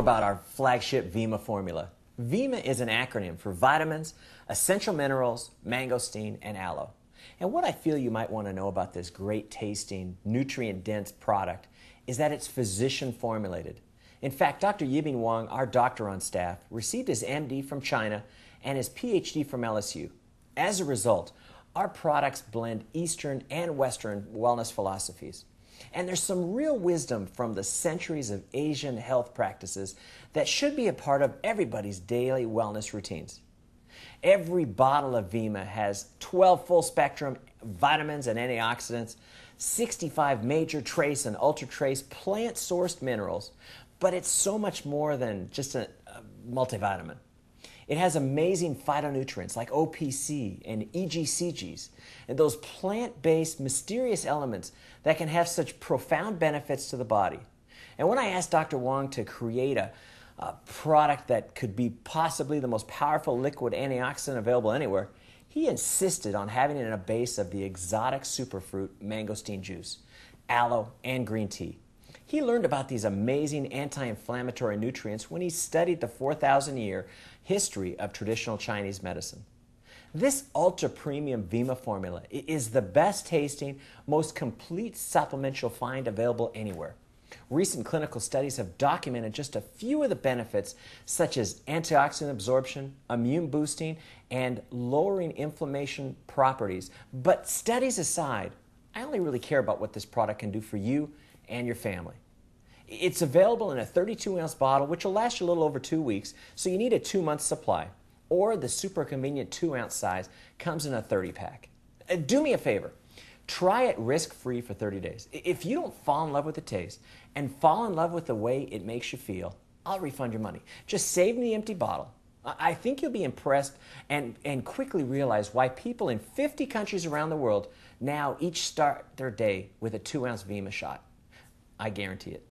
about our flagship Vima formula. Vima is an acronym for vitamins, essential minerals, mangosteen, and aloe. And what I feel you might want to know about this great tasting, nutrient-dense product is that it's physician formulated. In fact, Dr. Yibing Wang, our doctor on staff, received his MD from China and his PhD from LSU. As a result, our products blend Eastern and Western wellness philosophies. And there's some real wisdom from the centuries of Asian health practices that should be a part of everybody's daily wellness routines. Every bottle of Vima has 12 full-spectrum vitamins and antioxidants, 65 major trace and ultra-trace plant-sourced minerals, but it's so much more than just a multivitamin. It has amazing phytonutrients like OPC and EGCGs, and those plant-based mysterious elements that can have such profound benefits to the body. And when I asked Dr. Wang to create a product that could be possibly the most powerful liquid antioxidant available anywhere, he insisted on having it in a base of the exotic superfruit mangosteen juice, aloe, and green tea. He learned about these amazing anti-inflammatory nutrients when he studied the 4,000-year history of traditional Chinese medicine. This ultra-premium Vima formula is the best tasting, most complete supplemental find available anywhere. Recent clinical studies have documented just a few of the benefits, such as antioxidant absorption, immune boosting, and lowering inflammation properties. But studies aside, I only really care about what this product can do for you and your family. It's available in a 32-ounce bottle, which will last you a little over 2 weeks, so you need a 2-month supply. Or the super convenient 2-ounce size comes in a 30-pack. Do me a favor. Try it risk-free for 30 days. If you don't fall in love with the taste and fall in love with the way it makes you feel, I'll refund your money. Just save me the empty bottle. I think you'll be impressed and quickly realize why people in 50 countries around the world now each start their day with a 2-ounce Vima shot. I guarantee it.